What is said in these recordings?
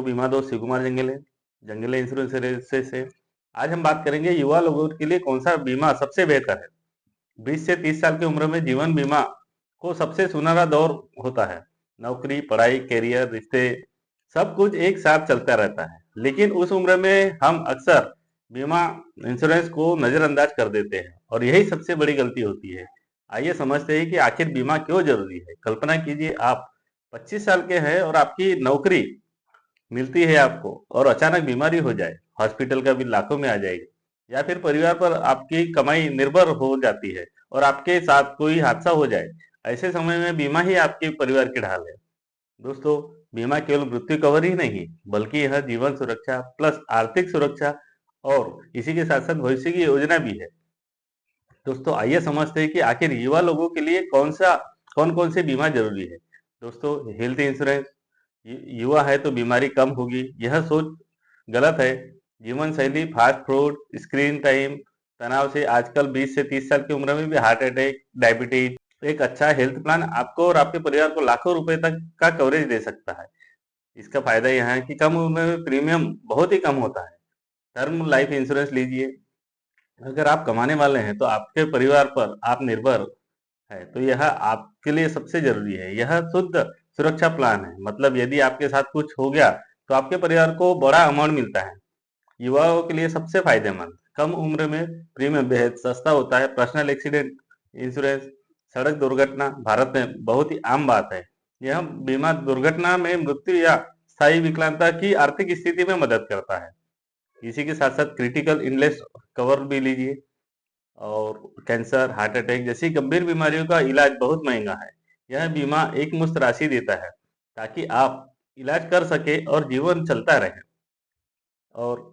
बीमा दोस्त शिव कुमार जंगले इंश्योरेंस से आज हम बात करेंगे युवा लोगों के लिए कौन सा बीमा सबसे बेहतर है। 20 से 30 साल की उम्र में जीवन बीमा को सबसे सुनहरा दौर होता है। नौकरी, पढ़ाई, कैरियर, रिश्ते सब कुछ एक साथ चलता रहता है, लेकिन उस उम्र में हम अक्सर बीमा इंश्योरेंस को नजरअंदाज कर देते हैं और यही सबसे बड़ी गलती होती है। आइए समझते हैं कि आखिर बीमा क्यों जरूरी है। कल्पना कीजिए आप 25 साल के हैं और आपकी नौकरी मिलती है आपको और अचानक बीमारी हो जाए, हॉस्पिटल का बिल लाखों में आ जाएगा या फिर परिवार पर आपकी कमाई निर्भर हो जाती है और आपके साथ कोई हादसा हो जाए। ऐसे समय में बीमा ही आपके परिवार की ढाल है। दोस्तों, बीमा केवल मृत्यु कवर ही नहीं, बल्कि यह जीवन सुरक्षा प्लस आर्थिक सुरक्षा और इसी के साथ साथ भविष्य की योजना भी है। दोस्तों, आइए समझते हैं कि आखिर युवा लोगों के लिए कौन कौन से बीमा जरूरी है। दोस्तों, हेल्थ इंश्योरेंस, युवा है तो बीमारी कम होगी, यह सोच गलत है। जीवन शैली, फास्ट फूड, स्क्रीन टाइम, तनाव से आजकल 20 से 30 साल की उम्र में भी हार्ट अटैक, डायबिटीज। एक अच्छा हेल्थ प्लान आपको और आपके परिवार को लाखों रुपए तक का कवरेज दे सकता है। इसका फायदा यह है कि कम उम्र में प्रीमियम बहुत ही कम होता है। टर्म लाइफ इंश्योरेंस लीजिए। अगर आप कमाने वाले हैं तो आपके परिवार पर आप निर्भर है, तो यह आपके लिए सबसे जरूरी है। यह शुद्ध सुरक्षा प्लान है, मतलब यदि आपके साथ कुछ हो गया तो आपके परिवार को बड़ा अमाउंट मिलता है। युवाओं के लिए सबसे फायदेमंद, कम उम्र में प्रीमियम बेहद सस्ता होता है। पर्सनल एक्सीडेंट इंश्योरेंस, सड़क दुर्घटना भारत में बहुत ही आम बात है। यह बीमा दुर्घटना में मृत्यु या स्थायी विकलांगता की आर्थिक स्थिति में मदद करता है। इसी के साथ साथ क्रिटिकल इलनेस कवर भी लीजिए। और कैंसर, हार्ट अटैक जैसी गंभीर बीमारियों का इलाज बहुत महंगा है। यह बीमा एक मुश्त राशि देता है ताकि आप इलाज कर सके और जीवन चलता रहे। और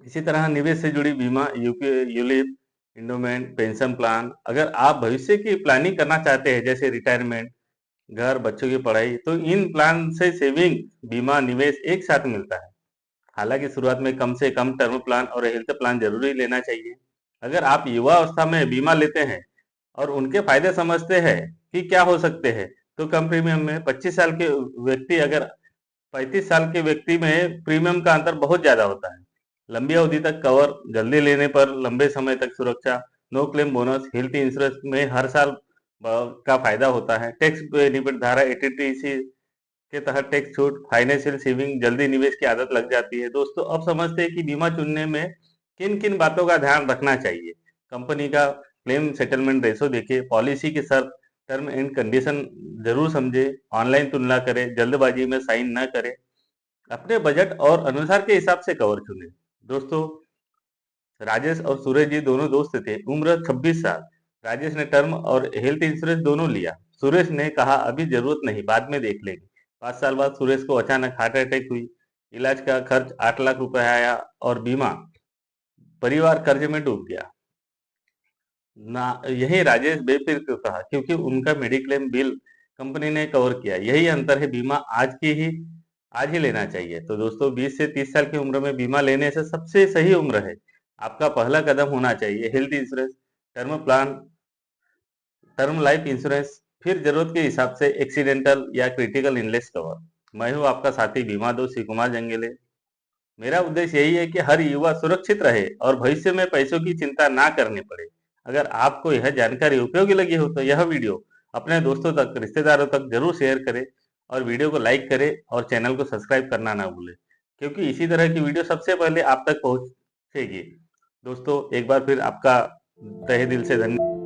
इसी तरह निवेश से जुड़ी बीमा, UK ULIP, endowment, pension plan. अगर आप भविष्य की प्लानिंग करना चाहते हैं जैसे रिटायरमेंट, घर, बच्चों की पढ़ाई, तो इन प्लान से सेविंग, बीमा, निवेश एक साथ मिलता है। हालांकि शुरुआत में कम से कम टर्म प्लान और हेल्थ प्लान जरूरी लेना चाहिए। अगर आप युवा अवस्था में बीमा लेते हैं और उनके फायदे समझते हैं कि क्या हो सकते हैं, तो कम प्रीमियम में 25 साल के व्यक्ति अगर 35 साल के व्यक्ति में प्रीमियम का अंतर बहुत ज्यादा होता है। लंबी अवधि तक कवर, जल्दी लेने पर लंबे समय तक सुरक्षा, no claim bonus. Health insurance में हर साल का फायदा होता है। टैक्स बेनिफिट, धारा 80 के तहत टैक्स छूट, फाइनेंशियल सेविंग, जल्दी निवेश की आदत लग जाती है। दोस्तों, अब समझते हैं कि बीमा चुनने में किन किन बातों का ध्यान रखना चाहिए। कंपनी का क्लेम सेटलमेंट रेशो देखिए, पॉलिसी की शर्त, टर्म एंड कंडीशन जरूर समझे, ऑनलाइन तुलना करें, जल्दबाजी में साइन न करें, अपने बजट और अनुसार के हिसाब से कवर चुने। दोस्तों, राजेश और सूरज जी दोनों दोस्त थे, उम्र 26 साल। राजेश ने टर्म और हेल्थ इंश्योरेंस दोनों लिया। सुरेश ने कहा अभी जरूरत नहीं, बाद में देख लेंगे। 5 साल बाद सुरेश को अचानक हार्ट अटैक हुई। इलाज का खर्च 8 लाख रुपए आया और बीमा परिवार कर्ज में डूब गया। ना, यही राजेश बेफिक्र था क्योंकि उनका मेडिक्लेम बिल कंपनी ने कवर किया। यही अंतर है, बीमा आज ही लेना चाहिए। तो दोस्तों, 20 से 30 साल की उम्र में बीमा लेने से सबसे सही उम्र है। आपका पहला कदम होना चाहिए health insurance, term plan, term life insurance, फिर जरूरत के हिसाब से एक्सीडेंटल या क्रिटिकल इलनेस कवर। मैं हूँ आपका साथी बीमा दोस्त शिव कुमार जंगेले। मेरा उद्देश्य यही है कि हर युवा सुरक्षित रहे और भविष्य में पैसों की चिंता ना करनी पड़े। अगर आपको यह जानकारी उपयोगी लगी हो तो यह वीडियो अपने दोस्तों तक, रिश्तेदारों तक जरूर शेयर करें और वीडियो को लाइक करें और चैनल को सब्सक्राइब करना ना भूलें, क्योंकि इसी तरह की वीडियो सबसे पहले आप तक पहुंचेगी। दोस्तों, एक बार फिर आपका तहे दिल से धन्यवाद।